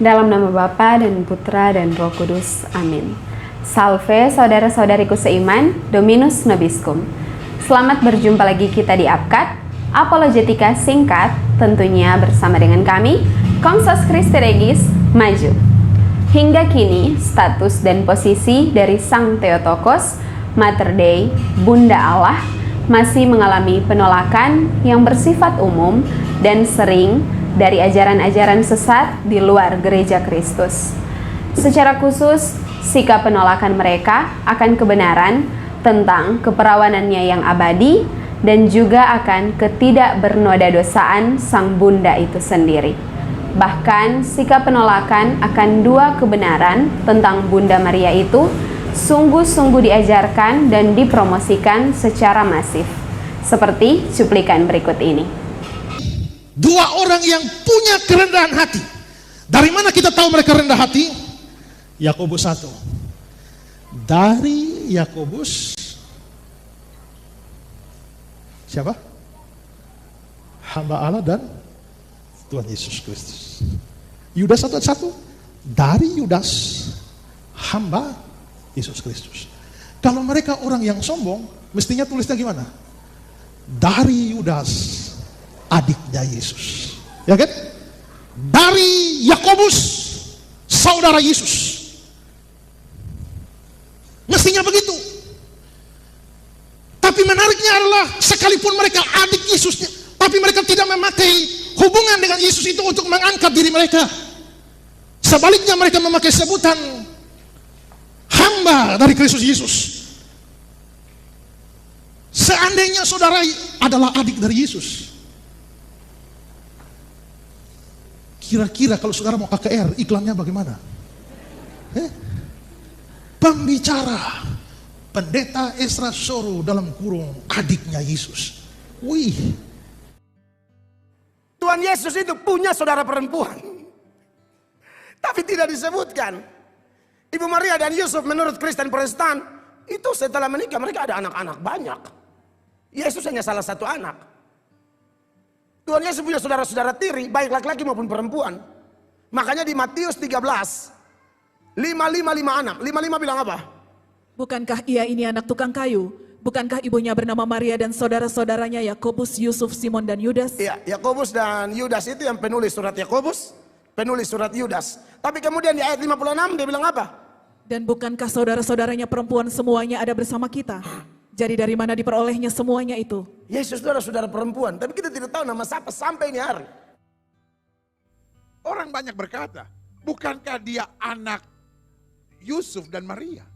Dalam nama Bapa dan Putra dan Roh Kudus. Amin. Salve saudara-saudariku seiman, Dominus Nobiscum. Selamat berjumpa lagi kita di Apkat, Apologetika singkat, tentunya bersama dengan kami, Komsos Christi Regis, Maju. Hingga kini, status dan posisi dari Sang Theotokos, Mater Dei, Bunda Allah, masih mengalami penolakan yang bersifat umum dan sering dari ajaran-ajaran sesat di luar Gereja Kristus. Secara khusus, sikap penolakan mereka akan kebenaran tentang keperawanannya yang abadi dan juga akan ketidakbernodadosaan Sang Bunda itu sendiri. Bahkan, sikap penolakan akan dua kebenaran tentang Bunda Maria itu sungguh-sungguh diajarkan dan dipromosikan secara masif. Seperti cuplikan berikut ini. Dua orang yang punya kerendahan hati. Dari mana kita tahu mereka rendah hati? Yakobus 1. Dari Yakobus siapa? Hamba Allah dan Tuhan Yesus Kristus. Yudas 1:1. Dari Yudas hamba Yesus Kristus. Kalau mereka orang yang sombong, mestinya tulisnya gimana? Dari Yudas, adiknya Yesus, ya kan? Dari Yakobus, saudara Yesus. Mestinya begitu. Tapi menariknya adalah sekalipun mereka adik Yesusnya, tapi mereka tidak memakai hubungan dengan Yesus itu untuk mengangkat diri mereka. Sebaliknya mereka memakai sebutan hamba dari Kristus Yesus. Seandainya saudara adalah adik dari Yesus, kira-kira kalau saudara mau KKR, iklannya bagaimana? Pembicara Pendeta Esra Soro dalam kurung adiknya Yesus. Wih. Tuhan Yesus itu punya saudara perempuan, tapi tidak disebutkan. Ibu Maria dan Yusuf menurut Kristen Protestan itu setelah menikah mereka ada anak-anak banyak. Yesus hanya salah satu anak. Tuhan Yesus punya saudara-saudara tiri, baik laki-laki maupun perempuan. Makanya di Matius 13, 5 anak. 5 bilang apa? Bukankah ia ini anak tukang kayu? Bukankah ibunya bernama Maria dan saudara-saudaranya Yakobus, Yusuf, Simon, dan Yudas? Iya, Yakobus dan Yudas itu yang penulis surat Yakobus, penulis surat Yudas. Tapi kemudian di ayat 56 dia bilang apa? Dan bukankah saudara-saudaranya perempuan semuanya ada bersama kita? Jadi dari mana diperolehnya semuanya itu? Yesus itu adalah saudara perempuan, tapi kita tidak tahu nama siapa sampai ini hari. Orang banyak berkata, bukankah dia anak Yusuf dan Maria?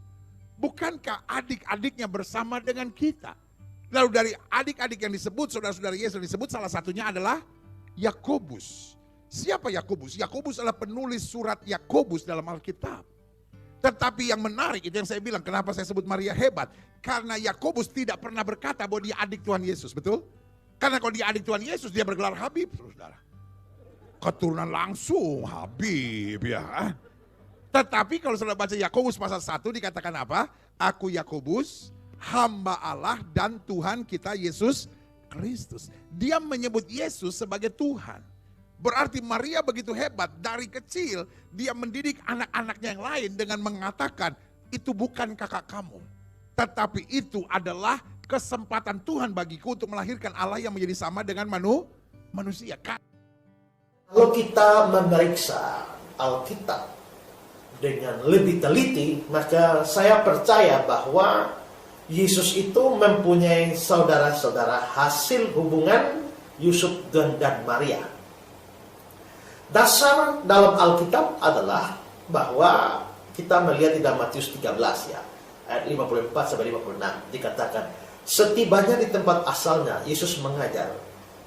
Bukankah adik-adiknya bersama dengan kita? Lalu dari adik-adik yang disebut, saudara-saudara Yesus yang disebut, salah satunya adalah Yakobus. Siapa Yakobus? Yakobus adalah penulis surat Yakobus dalam Alkitab. Tetapi yang menarik, itu yang saya bilang, kenapa saya sebut Maria hebat? Karena Yakobus tidak pernah berkata bahwa dia adik Tuhan Yesus, betul? Karena kalau dia adik Tuhan Yesus, dia bergelar Habib, saudara. Keturunan langsung, Habib ya. Tetapi kalau saudara baca Yakobus pasal 1 dikatakan apa? Aku Yakobus, hamba Allah dan Tuhan kita Yesus Kristus. Dia menyebut Yesus sebagai Tuhan. Berarti Maria begitu hebat, dari kecil dia mendidik anak-anaknya yang lain dengan mengatakan, itu bukan kakak kamu. Tetapi itu adalah kesempatan Tuhan bagiku untuk melahirkan Allah yang menjadi sama dengan manusia. Kalau kita memeriksa Alkitab dengan lebih teliti, maka saya percaya bahwa Yesus itu mempunyai saudara-saudara hasil hubungan Yusuf dan Maria. Dasar dalam Alkitab adalah bahwa kita melihat di dalam Matius 13 ya, ayat 54 sampai 56 dikatakan, setibanya di tempat asalnya Yesus mengajar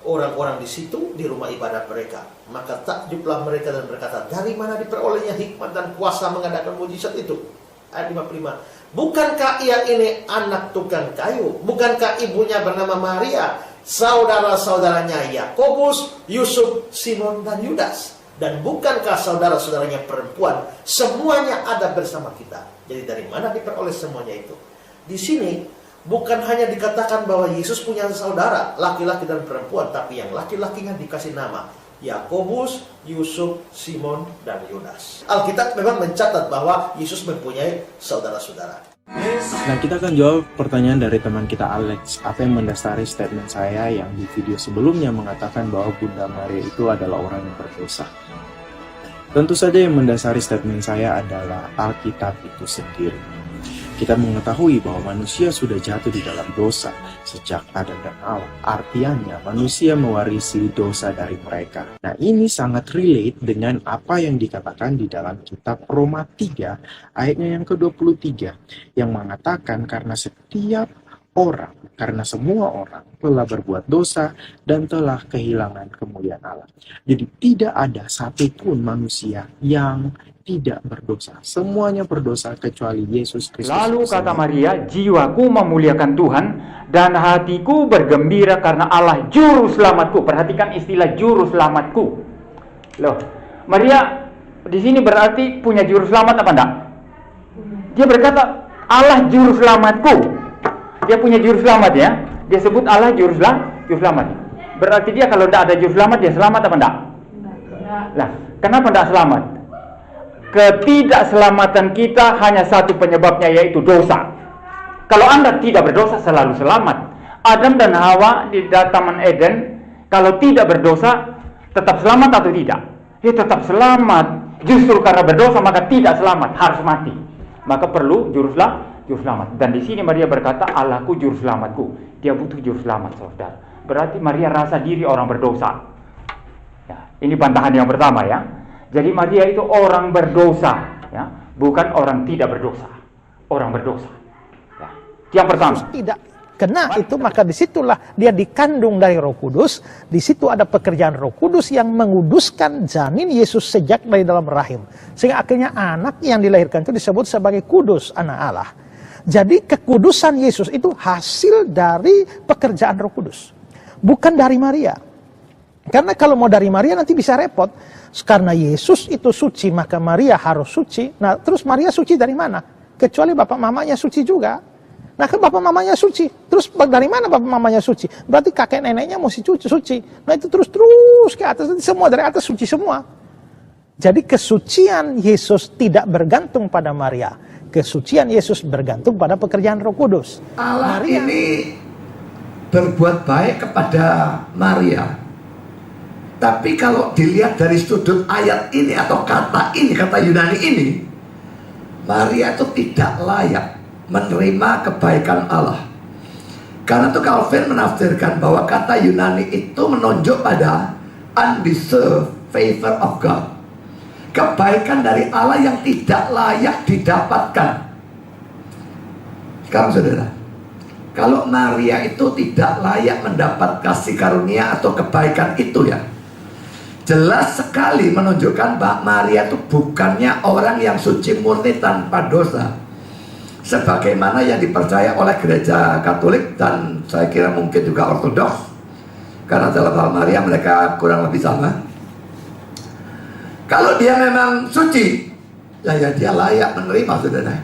orang-orang di situ di rumah ibadah mereka. Maka takjublah mereka dan berkata, dari mana diperolehnya hikmat dan kuasa mengadakan mujizat itu? Ayat 55. Bukankah ia ini anak tukang kayu? Bukankah ibunya bernama Maria? Saudara-saudaranya Yakobus, Yusuf, Simon, dan Yudas. Dan bukankah saudara-saudaranya perempuan semuanya ada bersama kita? Jadi dari mana diperoleh semuanya itu? Di sini bukan hanya dikatakan bahwa Yesus punya saudara laki-laki dan perempuan, tapi yang laki-lakinya dikasih nama Yakobus, Yusuf, Simon, dan Yudas. Alkitab memang mencatat bahwa Yesus mempunyai saudara-saudara. Nah, kita akan jawab pertanyaan dari teman kita Alex. Apa yang mendasari statement saya yang di video sebelumnya mengatakan bahwa Bunda Maria itu adalah orang yang berdosa? Tentu saja yang mendasari statement saya adalah Alkitab itu sendiri. Kita mengetahui bahwa manusia sudah jatuh di dalam dosa sejak Adam dan Hawa. Artinya manusia mewarisi dosa dari mereka. Nah, ini sangat relate dengan apa yang dikatakan di dalam kitab Roma 3 ayatnya yang ke-23 yang mengatakan karena semua orang telah berbuat dosa dan telah kehilangan kemuliaan Allah. Jadi tidak ada satupun manusia yang tidak berdosa. Semuanya berdosa kecuali Yesus Kristus. Lalu kata Maria, jiwaku memuliakan Tuhan dan hatiku bergembira karena Allah juru selamatku. Perhatikan istilah juru selamatku. Loh, Maria di sini berarti punya juru selamat apa enggak? Dia berkata Allah juru selamatku. Dia punya juru selamat ya. Dia sebut Allah juru selamat. Berarti dia kalau tidak ada juru selamat dia selamat apa enggak? Lah, kenapa enggak selamat? Ketidakselamatan kita hanya satu penyebabnya, yaitu dosa. Kalau Anda tidak berdosa selalu selamat. Adam dan Hawa di Taman Eden kalau tidak berdosa tetap selamat atau tidak? Ya tetap selamat. Justru karena berdosa maka tidak selamat, harus mati. Maka perlu juru selamat. Dan di sini Maria berkata, Allahku juru selamatku. Dia butuh juru selamat, saudara. Berarti Maria rasa diri orang berdosa. Ya, ini bantahan yang pertama ya. Jadi Maria itu orang berdosa, ya, bukan orang tidak berdosa. Orang berdosa. Ya. Yang pertama. Tidak kena itu, maka disitulah dia dikandung dari Roh Kudus. Di situ ada pekerjaan Roh Kudus yang menguduskan janin Yesus sejak dari dalam rahim. Sehingga akhirnya anak yang dilahirkan itu disebut sebagai kudus, anak Allah. Jadi kekudusan Yesus itu hasil dari pekerjaan Roh Kudus, bukan dari Maria. Karena kalau mau dari Maria nanti bisa repot. Karena Yesus itu suci, maka Maria harus suci. Nah, terus Maria suci dari mana? Kecuali bapak mamanya suci juga. Nah, kan bapak mamanya suci. Terus dari mana bapak mamanya suci? Berarti kakek neneknya mesti suci. Nah, itu terus ke atas. Semua dari atas suci semua. Jadi kesucian Yesus tidak bergantung pada Maria. Kesucian Yesus bergantung pada pekerjaan Roh Kudus. Allah ini berbuat baik kepada Maria. Tapi kalau dilihat dari sudut ayat ini atau kata ini, kata Yunani ini, Maria itu tidak layak menerima kebaikan Allah. Karena itu Calvin menafsirkan bahwa kata Yunani itu menunjuk pada undeserved favor of God. Kebaikan dari Allah yang tidak layak didapatkan. Sekarang saudara, kalau Maria itu tidak layak mendapat kasih karunia atau kebaikan itu ya, jelas sekali menunjukkan bahwa Maria itu bukannya orang yang suci murni tanpa dosa, sebagaimana yang dipercaya oleh gereja Katolik dan saya kira mungkin juga Ortodoks, karena dalam hal Maria mereka kurang lebih sama. Kalau dia memang suci, ya dia layak menerima, saudara.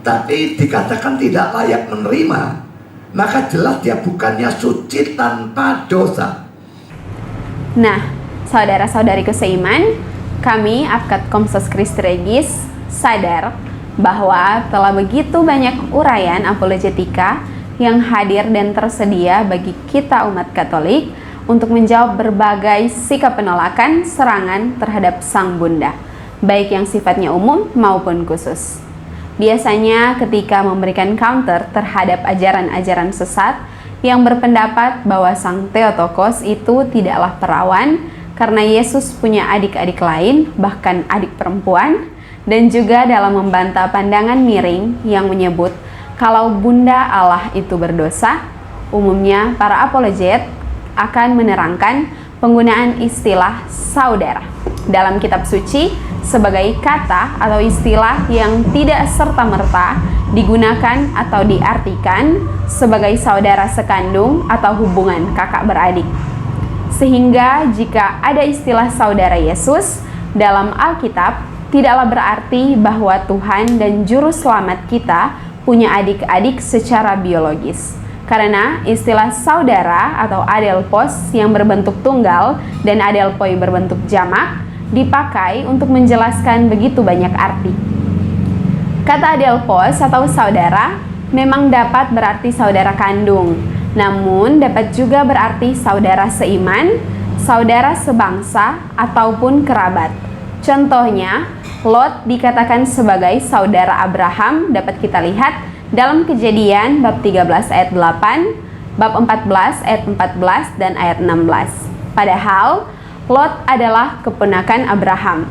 Tapi dikatakan tidak layak menerima, maka jelas dia bukannya suci tanpa dosa. Nah, saudara-saudariku seiman, kami Apkat Komsos Christi Regis sadar bahwa telah begitu banyak uraian apologetika yang hadir dan tersedia bagi kita umat Katolik untuk menjawab berbagai sikap penolakan serangan terhadap Sang Bunda, baik yang sifatnya umum maupun khusus. Biasanya ketika memberikan counter terhadap ajaran-ajaran sesat yang berpendapat bahwa Sang Theotokos itu tidaklah perawan karena Yesus punya adik-adik lain, bahkan adik perempuan, dan juga dalam membantah pandangan miring yang menyebut kalau Bunda Allah itu berdosa, umumnya para apologet akan menerangkan penggunaan istilah saudara dalam kitab suci sebagai kata atau istilah yang tidak serta-merta digunakan atau diartikan sebagai saudara sekandung atau hubungan kakak beradik. Sehingga jika ada istilah saudara Yesus dalam Alkitab, tidaklah berarti bahwa Tuhan dan Juru Selamat kita punya adik-adik secara biologis. Karena istilah saudara atau adelphos yang berbentuk tunggal dan adelphoi berbentuk jamak dipakai untuk menjelaskan begitu banyak arti. Kata adelphos atau saudara memang dapat berarti saudara kandung, namun dapat juga berarti saudara seiman, saudara sebangsa, ataupun kerabat. Contohnya, Lot dikatakan sebagai saudara Abraham, dapat kita lihat dalam Kejadian bab 13 ayat 8, bab 14 ayat 14 dan ayat 16. Padahal Lot adalah keponakan Abraham.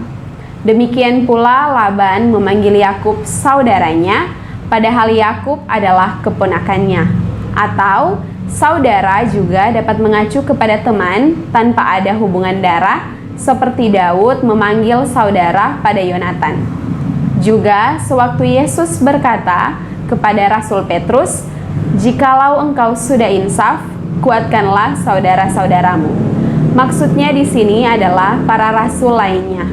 Demikian pula Laban memanggil Yakub saudaranya, padahal Yakub adalah keponakannya. Atau saudara juga dapat mengacu kepada teman tanpa ada hubungan darah, seperti Daud memanggil saudara pada Yonatan. Juga sewaktu Yesus berkata kepada Rasul Petrus, "Jikalau engkau sudah insaf, kuatkanlah saudara-saudaramu." Maksudnya di sini adalah para rasul lainnya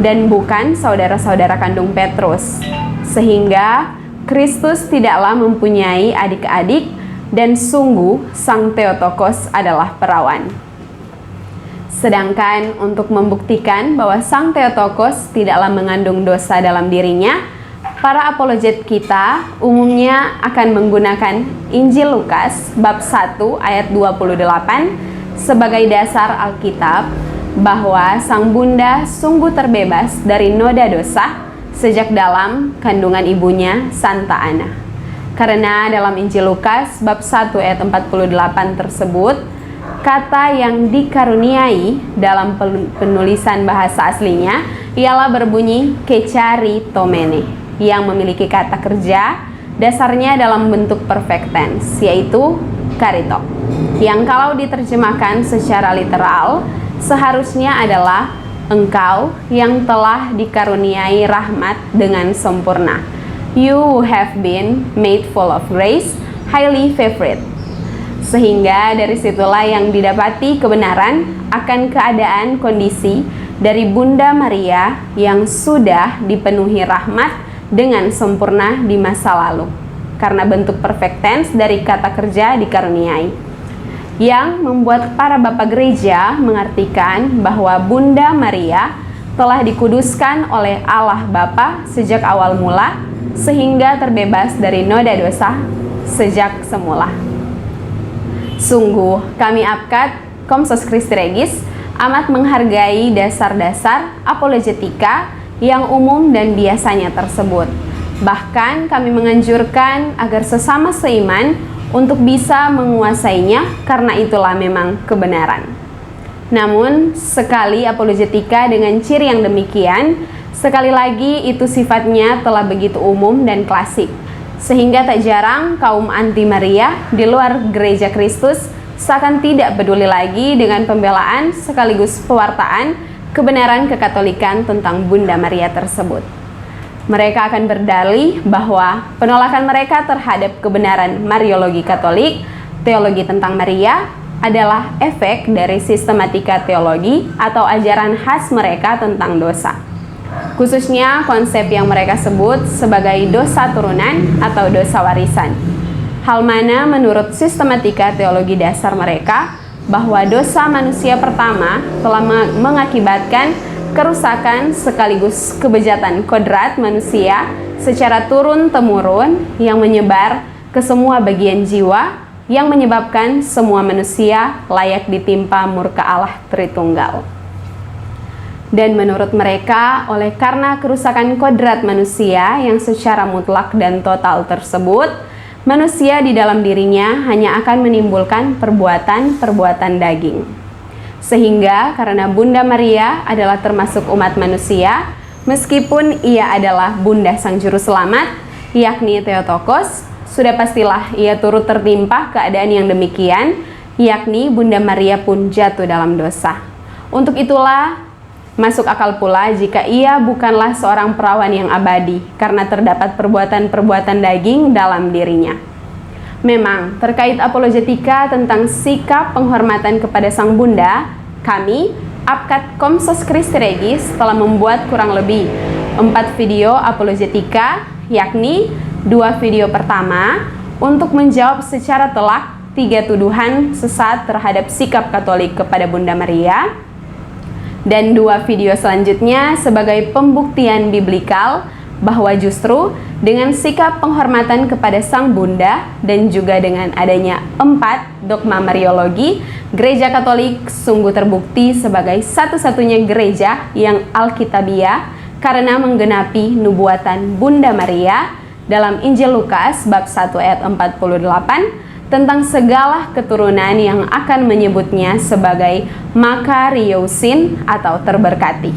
dan bukan saudara-saudara kandung Petrus. Sehingga Kristus tidaklah mempunyai adik-adik dan sungguh Sang Theotokos adalah perawan. Sedangkan untuk membuktikan bahwa Sang Theotokos tidaklah mengandung dosa dalam dirinya, para apologet kita umumnya akan menggunakan Injil Lukas bab 1 ayat 28 sebagai dasar Alkitab bahwa sang bunda sungguh terbebas dari noda dosa sejak dalam kandungan ibunya Santa Ana. Karena dalam Injil Lukas bab 1 ayat 48 tersebut, kata yang dikaruniai dalam penulisan bahasa aslinya ialah berbunyi kecharitomene, yang memiliki kata kerja dasarnya dalam bentuk perfect tense, yaitu karito, yang kalau diterjemahkan secara literal seharusnya adalah engkau yang telah dikaruniai rahmat dengan sempurna. You have been made full of grace, highly favored. Sehingga dari situlah yang didapati kebenaran akan keadaan kondisi dari Bunda Maria yang sudah dipenuhi rahmat dengan sempurna di masa lalu, karena bentuk perfect tense dari kata kerja dikaruniai, yang membuat para bapak gereja mengartikan bahwa Bunda Maria telah dikuduskan oleh Allah Bapa sejak awal mula, sehingga terbebas dari noda dosa sejak semula. Sungguh kami APKAD Komsos Christi Regis amat menghargai dasar-dasar apologetika yang umum dan biasanya tersebut. Bahkan kami menganjurkan agar sesama seiman untuk bisa menguasainya, karena itulah memang kebenaran. Namun sekali apologetika dengan ciri yang demikian, sekali lagi itu sifatnya telah begitu umum dan klasik, sehingga tak jarang kaum anti Maria di luar gereja Kristus seakan tidak peduli lagi dengan pembelaan sekaligus pewartaan kebenaran kekatolikan tentang Bunda Maria tersebut. Mereka akan berdalih bahwa penolakan mereka terhadap kebenaran Mariologi Katolik, teologi tentang Maria, adalah efek dari sistematika teologi atau ajaran khas mereka tentang dosa. Khususnya konsep yang mereka sebut sebagai dosa turunan atau dosa warisan. Hal mana menurut sistematika teologi dasar mereka bahwa dosa manusia pertama telah mengakibatkan kerusakan sekaligus kebejatan kodrat manusia secara turun-temurun yang menyebar ke semua bagian jiwa, yang menyebabkan semua manusia layak ditimpa murka Allah Tritunggal. Dan menurut mereka, oleh karena kerusakan kodrat manusia yang secara mutlak dan total tersebut, manusia di dalam dirinya hanya akan menimbulkan perbuatan-perbuatan daging. Sehingga karena Bunda Maria adalah termasuk umat manusia, meskipun ia adalah Bunda Sang Juru Selamat, yakni Theotokos, sudah pastilah ia turut tertimpa keadaan yang demikian, yakni Bunda Maria pun jatuh dalam dosa. Untuk itulah masuk akal pula jika ia bukanlah seorang perawan yang abadi, karena terdapat perbuatan-perbuatan daging dalam dirinya. Memang, terkait apologetika tentang sikap penghormatan kepada Sang Bunda, kami, APKAD Komsos Christi Regis, telah membuat kurang lebih 4 video apologetika, yakni 2 video pertama untuk menjawab secara telak 3 tuduhan sesat terhadap sikap Katolik kepada Bunda Maria, dan 2 video selanjutnya sebagai pembuktian biblikal bahwa justru dengan sikap penghormatan kepada Sang Bunda dan juga dengan adanya 4 dogma Mariologi, Gereja Katolik sungguh terbukti sebagai satu-satunya gereja yang Alkitabiah karena menggenapi nubuatan Bunda Maria dalam Injil Lukas bab 1 ayat 48 tentang segala keturunan yang akan menyebutnya sebagai Makariousin atau terberkati.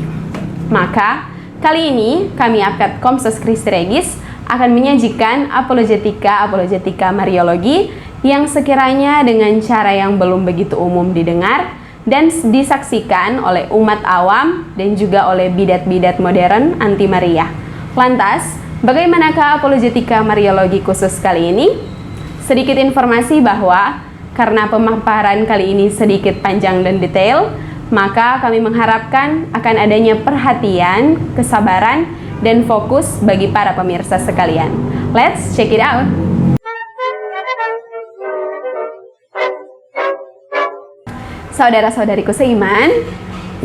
Maka kali ini kami APKAD Komsos Christi Regis akan menyajikan apologetika Mariologi yang sekiranya dengan cara yang belum begitu umum didengar dan disaksikan oleh umat awam dan juga oleh bidat-bidat modern anti Maria. Lantas, bagaimanakah apologetika Mariologi khusus kali ini? Sedikit informasi bahwa karena pemaparan kali ini sedikit panjang dan detail, maka kami mengharapkan akan adanya perhatian, kesabaran, dan fokus bagi para pemirsa sekalian. Let's check it out! Saudara-saudariku seiman,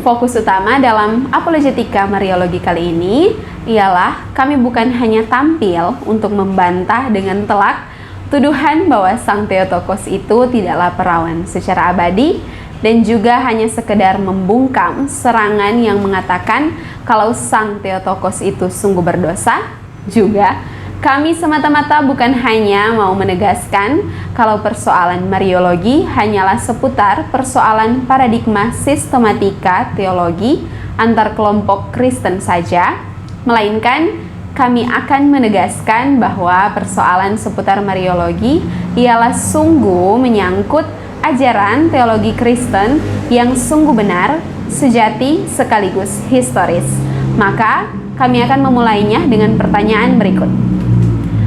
fokus utama dalam apologetika Mariologi kali ini ialah kami bukan hanya tampil untuk membantah dengan telak tuduhan bahwa Sang Theotokos itu tidaklah perawan secara abadi dan juga hanya sekedar membungkam serangan yang mengatakan kalau Sang Theotokos itu sungguh berdosa. Juga kami semata-mata bukan hanya mau menegaskan kalau persoalan Mariologi hanyalah seputar persoalan paradigma sistematika teologi antar kelompok Kristen saja, melainkan kami akan menegaskan bahwa persoalan seputar Mariologi ialah sungguh menyangkut ajaran teologi Kristen yang sungguh benar, sejati, sekaligus historis. Maka kami akan memulainya dengan pertanyaan berikut.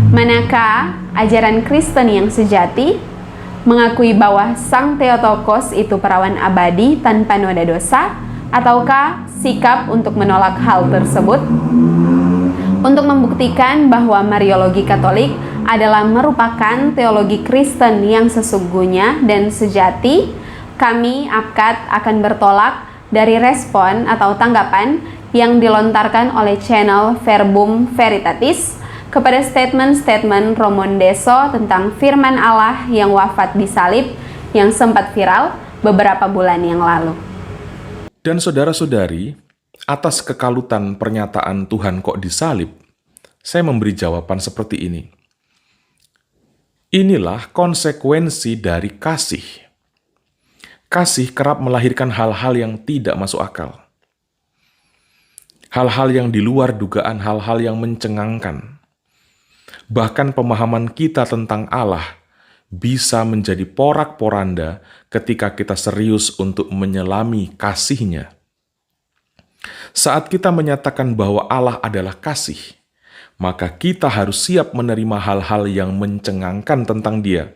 Manakah ajaran Kristen yang sejati? Mengakui bahwa Sang Theotokos itu perawan abadi tanpa noda dosa? Ataukah sikap untuk menolak hal tersebut? Untuk membuktikan bahwa Mariologi Katolik adalah merupakan teologi Kristen yang sesungguhnya dan sejati, kami APKAD akan bertolak dari respon atau tanggapan yang dilontarkan oleh channel Verbum Veritatis kepada statement-statement Romondeso tentang firman Allah yang wafat di salib yang sempat viral beberapa bulan yang lalu. Dan saudara-saudari, atas kekalutan pernyataan Tuhan kok disalib, saya memberi jawaban seperti ini. Inilah konsekuensi dari kasih. Kasih kerap melahirkan hal-hal yang tidak masuk akal. Hal-hal yang di luar dugaan, hal-hal yang mencengangkan. Bahkan pemahaman kita tentang Allah bisa menjadi porak-poranda ketika kita serius untuk menyelami kasih-Nya. Saat kita menyatakan bahwa Allah adalah kasih, maka kita harus siap menerima hal-hal yang mencengangkan tentang Dia.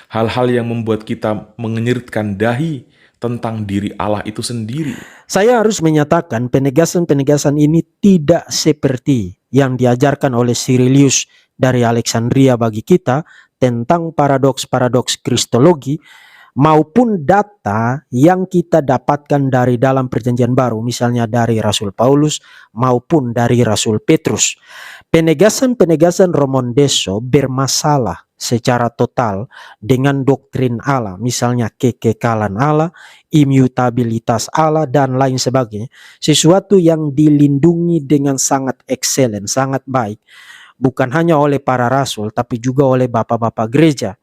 Hal-hal yang membuat kita mengenyiritkan dahi tentang diri Allah itu sendiri. Saya harus menyatakan penegasan-penegasan ini tidak seperti yang diajarkan oleh Cyrilius dari Alexandria bagi kita tentang paradoks-paradoks kristologi maupun data yang kita dapatkan dari dalam Perjanjian Baru, misalnya dari Rasul Paulus maupun dari Rasul Petrus. Penegasan-penegasan Romondeso bermasalah secara total dengan doktrin Allah, misalnya kekekalan Allah, immutabilitas Allah, dan lain sebagainya. Sesuatu yang dilindungi dengan sangat excellent, sangat baik, bukan hanya oleh para rasul, tapi juga oleh bapak-bapak gereja.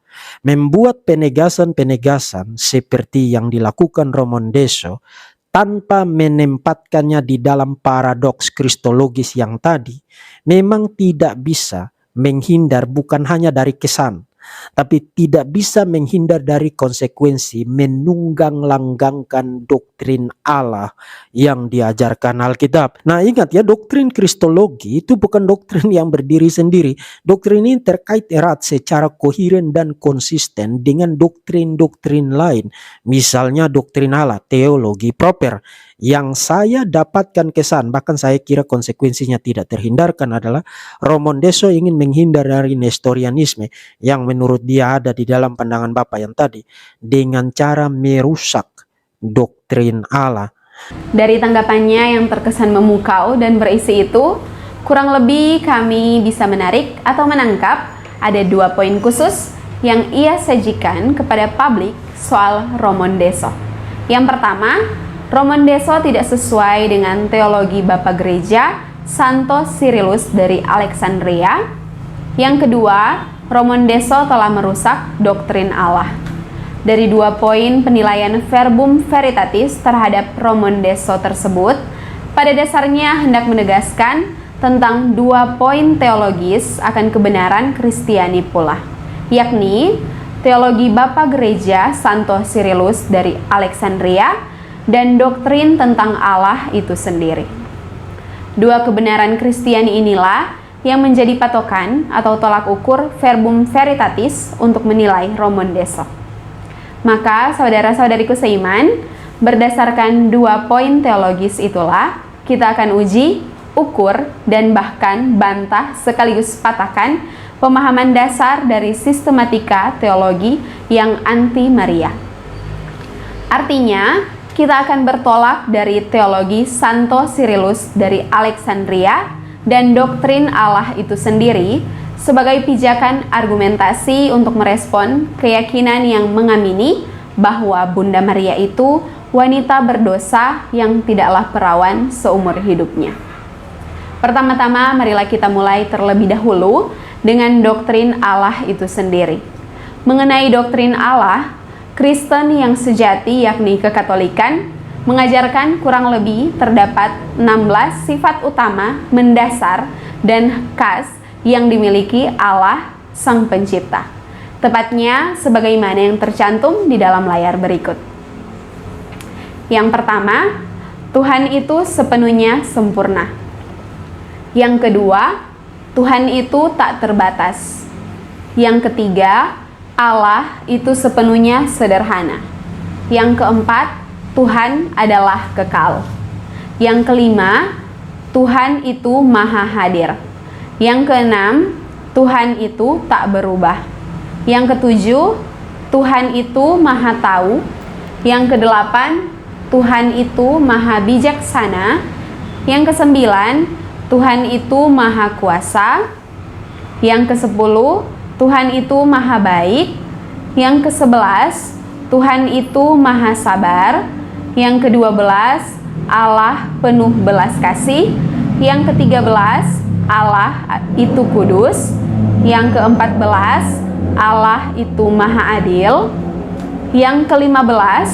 Membuat penegasan-penegasan seperti yang dilakukan Romondeso tanpa menempatkannya di dalam paradoks kristologis yang tadi, memang tidak bisa menghindar bukan hanya dari kesan, tapi tidak bisa menghindar dari konsekuensi menunggang-langgangkan doktrin Allah yang diajarkan Alkitab. Nah, ingat ya, doktrin kristologi itu bukan doktrin yang berdiri sendiri. Doktrin ini terkait erat secara koheren dan konsisten dengan doktrin-doktrin lain. Misalnya doktrin Allah, teologi proper, Yang saya dapatkan kesan, bahkan saya kira konsekuensinya tidak terhindarkan adalah Romo Ndeso ingin menghindar dari Nestorianisme yang menurut dia ada di dalam pandangan Bapak yang tadi dengan cara merusak doktrin Allah. Dari tanggapannya yang terkesan memukau dan berisi itu, kurang lebih kami bisa menarik atau menangkap ada 2 poin khusus yang ia sajikan kepada publik soal Romo Ndeso. Yang pertama, Romo Ndeso tidak sesuai dengan teologi Bapak Gereja Santo Cyrillus dari Alexandria. Yang kedua, Romo Ndeso telah merusak doktrin Allah. Dari 2 poin penilaian verbum veritatis terhadap Romo Ndeso tersebut, pada dasarnya hendak menegaskan tentang 2 poin teologis akan kebenaran Kristiani pula, yakni teologi Bapak Gereja Santo Cyrillus dari Alexandria dan doktrin tentang Allah itu sendiri. 2 kebenaran Kristiani inilah yang menjadi patokan atau tolak ukur verbum veritatis untuk menilai Romo Ndeso. Maka saudara-saudariku seiman, berdasarkan 2 poin teologis itulah kita akan uji, ukur, dan bahkan bantah sekaligus patahkan pemahaman dasar dari sistematika teologi yang anti Maria. Artinya, kita akan bertolak dari teologi Santo Cyrillus dari Alexandria dan doktrin Allah itu sendiri sebagai pijakan argumentasi untuk merespon keyakinan yang mengamini bahwa Bunda Maria itu wanita berdosa yang tidaklah perawan seumur hidupnya. Pertama-tama, marilah kita mulai terlebih dahulu dengan doktrin Allah itu sendiri. Mengenai doktrin Allah, Kristen yang sejati yakni Kekatolikan mengajarkan kurang lebih terdapat 16 sifat utama mendasar dan khas yang dimiliki Allah Sang Pencipta. Tepatnya sebagaimana yang tercantum di dalam layar berikut. Yang pertama, Tuhan itu sepenuhnya sempurna. Yang kedua, Tuhan itu tak terbatas. Yang ketiga, Allah itu sepenuhnya sederhana. Yang keempat, Tuhan adalah kekal. Yang kelima, Tuhan itu maha hadir. Yang keenam, Tuhan itu tak berubah. Yang ketujuh, Tuhan itu maha tahu. Yang kedelapan, Tuhan itu maha bijaksana. Yang kesembilan, Tuhan itu maha kuasa. Yang kesepuluh, Tuhan itu maha baik. Yang ke-11, Tuhan itu maha sabar. Yang ke-12, Allah penuh belas kasih. Yang ke-13, Allah itu kudus. Yang ke-14, Allah itu maha adil. Yang ke-15,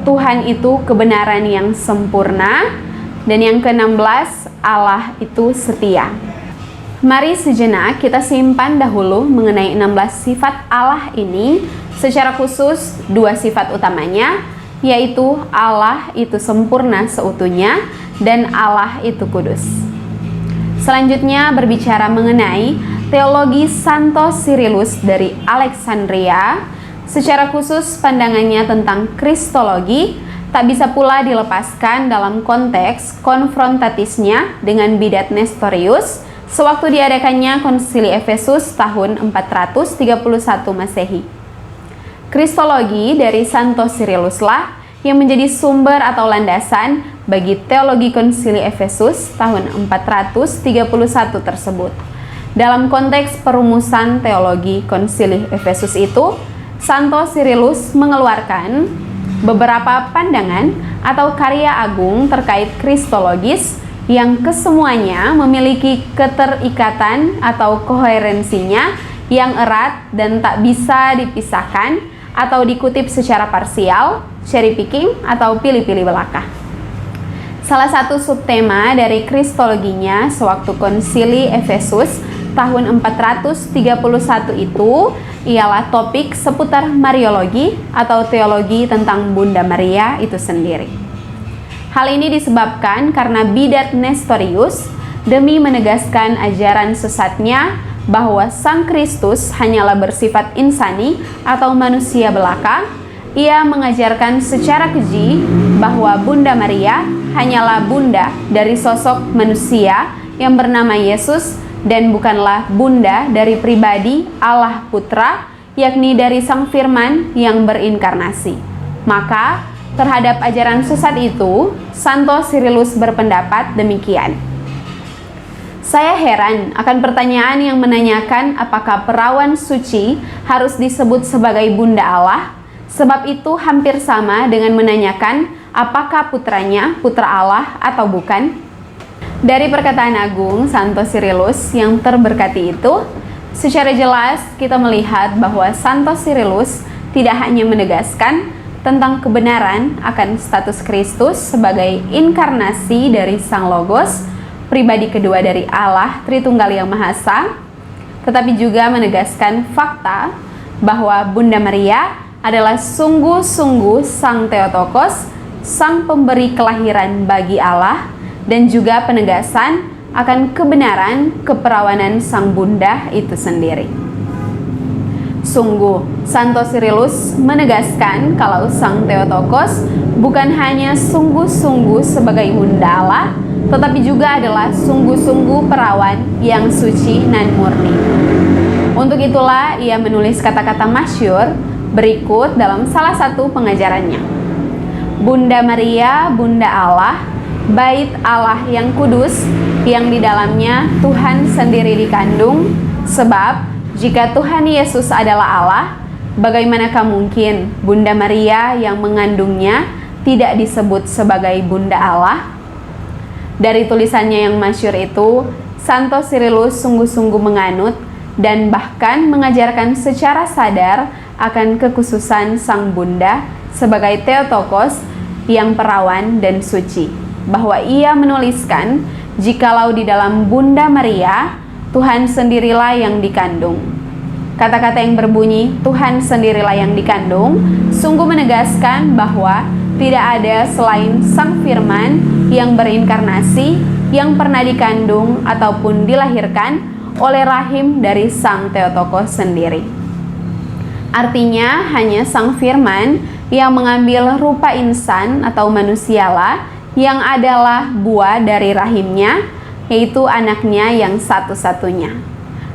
Tuhan itu kebenaran yang sempurna. Dan yang ke-16, Allah itu setia. Mari sejenak kita simpan dahulu mengenai 16 sifat Allah ini, secara khusus 2 sifat utamanya, yaitu Allah itu sempurna seutuhnya dan Allah itu kudus. Selanjutnya berbicara mengenai teologi Santo Cyrillus dari Alexandria, secara khusus pandangannya tentang Kristologi tak bisa pula dilepaskan dalam konteks konfrontatisnya dengan bidat Nestorius sewaktu diadakannya Konsili Efesus tahun 431 Masehi. Kristologi dari Santo Cyrilluslah yang menjadi sumber atau landasan bagi teologi Konsili Efesus tahun 431 tersebut. Dalam konteks perumusan teologi Konsili Efesus itu, Santo Cyrillus mengeluarkan beberapa pandangan atau karya agung terkait kristologis yang kesemuanya memiliki keterikatan atau koherensinya yang erat dan tak bisa dipisahkan atau dikutip secara parsial, cherry picking, atau pilih-pilih belaka. Salah satu subtema dari kristologinya sewaktu Konsili Efesus tahun 431 itu ialah topik seputar Mariologi atau teologi tentang Bunda Maria itu sendiri. Hal ini disebabkan karena bidat Nestorius demi menegaskan ajaran sesatnya bahwa Sang Kristus hanyalah bersifat insani atau manusia belaka, ia mengajarkan secara keji bahwa Bunda Maria hanyalah bunda dari sosok manusia yang bernama Yesus dan bukanlah bunda dari pribadi Allah Putra, yakni dari Sang Firman yang berinkarnasi. Maka terhadap ajaran sesat itu, Santo Cyrillus berpendapat demikian. Saya heran akan pertanyaan yang menanyakan apakah perawan suci harus disebut sebagai bunda Allah, sebab itu hampir sama dengan menanyakan apakah putranya putra Allah atau bukan. Dari perkataan agung Santo Cyrillus yang terberkati itu, secara jelas kita melihat bahwa Santo Cyrillus tidak hanya menegaskan tentang kebenaran akan status Kristus sebagai inkarnasi dari Sang Logos, pribadi kedua dari Allah Tritunggal yang Maha Esa, tetapi juga menegaskan fakta bahwa Bunda Maria adalah sungguh-sungguh Sang Theotokos, Sang Pemberi kelahiran bagi Allah, dan juga penegasan akan kebenaran keperawanan Sang Bunda itu sendiri. Sungguh, Santo Cyrillus menegaskan kalau Sang Theotokos bukan hanya sungguh-sungguh sebagai Bunda Allah, tetapi juga adalah sungguh-sungguh perawan yang suci nan murni. Untuk itulah ia menulis kata-kata masyhur berikut dalam salah satu pengajarannya. Bunda Maria, Bunda Allah, bait Allah yang kudus, yang di dalamnya Tuhan sendiri dikandung, sebab jika Tuhan Yesus adalah Allah, bagaimanakah mungkin Bunda Maria yang mengandungnya tidak disebut sebagai Bunda Allah? Dari tulisannya yang masyhur itu, Santo Cyrillus sungguh-sungguh menganut dan bahkan mengajarkan secara sadar akan kekhususan Sang Bunda sebagai Theotokos yang perawan dan suci. Bahwa ia menuliskan, jikalau di dalam Bunda Maria, Tuhan sendirilah yang dikandung. Kata-kata yang berbunyi, Tuhan sendirilah yang dikandung, sungguh menegaskan bahwa tidak ada selain Sang Firman yang berinkarnasi, yang pernah dikandung ataupun dilahirkan oleh rahim dari Sang Theotokos sendiri. Artinya hanya Sang Firman yang mengambil rupa insan atau manusialah yang adalah buah dari rahimnya, yaitu anaknya yang satu-satunya.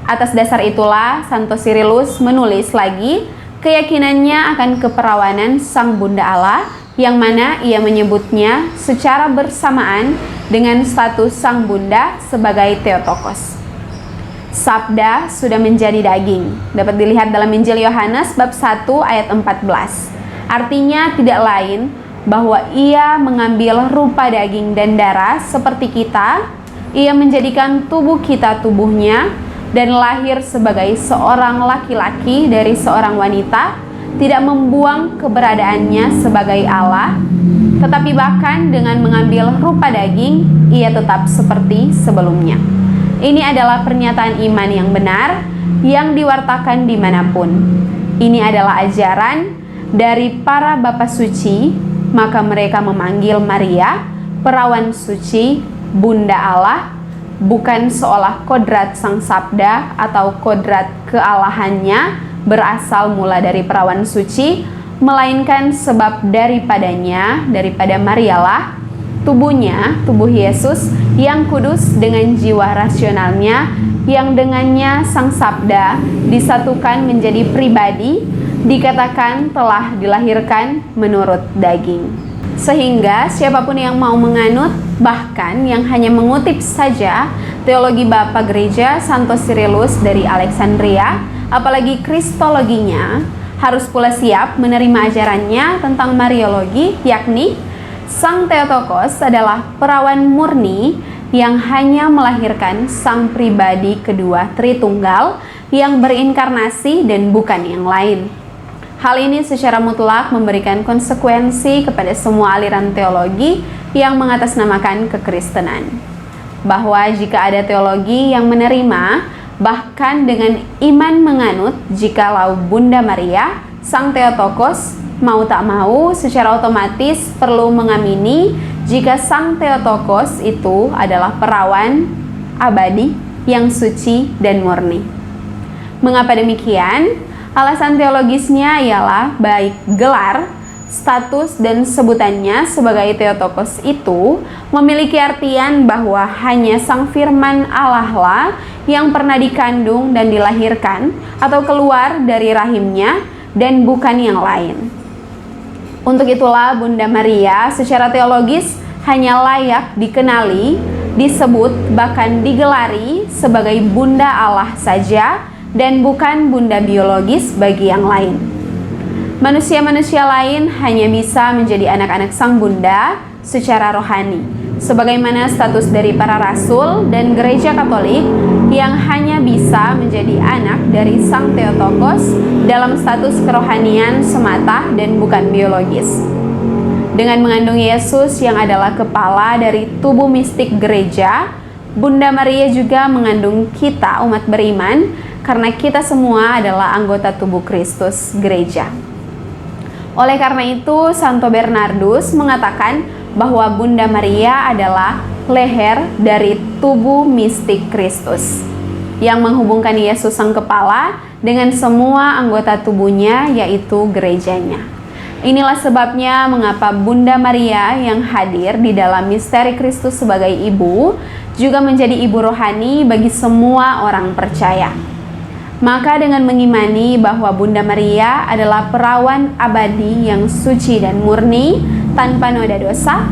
Atas dasar itulah Santo Cyrillus menulis lagi keyakinannya akan keperawanan Sang Bunda Allah, yang mana ia menyebutnya secara bersamaan dengan status Sang Bunda sebagai Theotokos. Sabda sudah menjadi daging, dapat dilihat dalam Injil Yohanes bab 1 ayat 14. Artinya tidak lain bahwa ia mengambil rupa daging dan darah seperti kita, ia menjadikan tubuh kita tubuhnya, dan lahir sebagai seorang laki-laki dari seorang wanita, tidak membuang keberadaannya sebagai Allah, tetapi bahkan dengan mengambil rupa daging, ia tetap seperti sebelumnya. Ini adalah pernyataan iman yang benar, yang diwartakan dimanapun. Ini adalah ajaran dari para Bapa Suci, maka mereka memanggil Maria, perawan suci, Bunda Allah, bukan seolah kodrat Sang Sabda atau kodrat kealahannya berasal mula dari perawan suci, melainkan sebab daripadanya, daripada Marialah, tubuhnya, tubuh Yesus yang kudus dengan jiwa rasionalnya, yang dengannya Sang Sabda disatukan menjadi pribadi, dikatakan telah dilahirkan menurut daging. Sehingga siapapun yang mau menganut, bahkan yang hanya mengutip saja teologi Bapa Gereja Santo Cyrillus dari Alexandria, apalagi kristologinya, harus pula siap menerima ajarannya tentang Mariologi, yakni Sang Theotokos adalah perawan murni yang hanya melahirkan Sang pribadi kedua Tritunggal yang berinkarnasi dan bukan yang lain. Hal ini secara mutlak memberikan konsekuensi kepada semua aliran teologi yang mengatasnamakan kekristenan. Bahwa jika ada teologi yang menerima, bahkan dengan iman menganut, jikalau Bunda Maria, Sang Theotokos, mau tak mau secara otomatis perlu mengamini jika Sang Theotokos itu adalah perawan abadi yang suci dan murni. Mengapa demikian? Alasan teologisnya ialah baik gelar status dan sebutannya sebagai Theotokos itu memiliki artian bahwa hanya Sang Firman Allah lah yang pernah dikandung dan dilahirkan atau keluar dari rahimnya dan bukan yang lain. Untuk itulah Bunda Maria secara teologis hanya layak dikenali, disebut, bahkan digelari sebagai Bunda Allah saja dan bukan bunda biologis bagi yang lain. Manusia-manusia lain hanya bisa menjadi anak-anak Sang Bunda secara rohani, sebagaimana status dari para rasul dan gereja Katolik yang hanya bisa menjadi anak dari Sang Theotokos dalam status kerohanian semata dan bukan biologis. Dengan mengandung Yesus yang adalah kepala dari tubuh mistik gereja, Bunda Maria juga mengandung kita umat beriman karena kita semua adalah anggota tubuh Kristus, gereja. Oleh karena itu, Santo Bernardus mengatakan bahwa Bunda Maria adalah leher dari tubuh mistik Kristus yang menghubungkan Yesus Sang Kepala dengan semua anggota tubuhnya, yaitu gerejanya. Inilah sebabnya mengapa Bunda Maria yang hadir di dalam misteri Kristus sebagai ibu juga menjadi ibu rohani bagi semua orang percaya. Maka dengan mengimani bahwa Bunda Maria adalah perawan abadi yang suci dan murni tanpa noda dosa,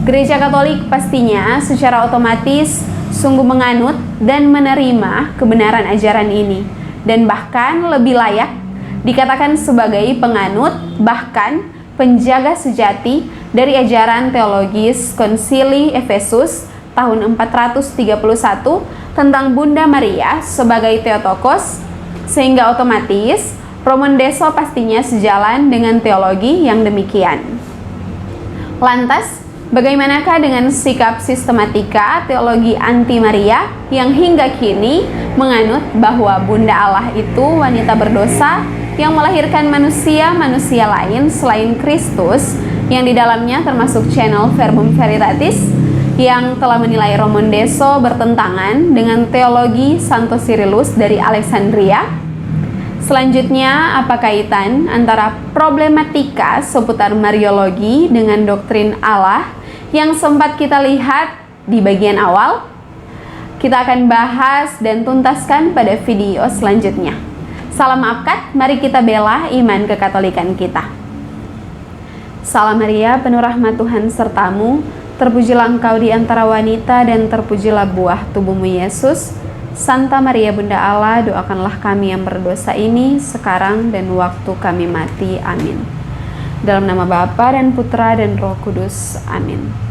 Gereja Katolik pastinya secara otomatis sungguh menganut dan menerima kebenaran ajaran ini, dan bahkan lebih layak dikatakan sebagai penganut, bahkan penjaga sejati dari ajaran teologis Konsili Efesus tahun 431 tentang Bunda Maria sebagai Theotokos, sehingga otomatis Roman Deso pastinya sejalan dengan teologi yang demikian. Lantas, bagaimanakah dengan sikap sistematika teologi anti Maria yang hingga kini menganut bahwa Bunda Allah itu wanita berdosa yang melahirkan manusia-manusia lain selain Kristus, yang di dalamnya termasuk channel Verbum Veritatis yang telah menilai Roman Deso bertentangan dengan teologi Santo Cyrillus dari Alexandria? Selanjutnya, apa kaitan antara problematika seputar Mariologi dengan doktrin Allah yang sempat kita lihat di bagian awal? Kita akan bahas dan tuntaskan pada video selanjutnya. Salam Apkat, mari kita bela iman kekatolikan kita. Salam Maria, penuh rahmat Tuhan sertamu, terpujilah engkau di antara wanita dan terpujilah buah tubuhmu Yesus. Santa Maria Bunda Allah, doakanlah kami yang berdosa ini sekarang dan waktu kami mati. Amin. Dalam nama Bapa dan Putra dan Roh Kudus. Amin.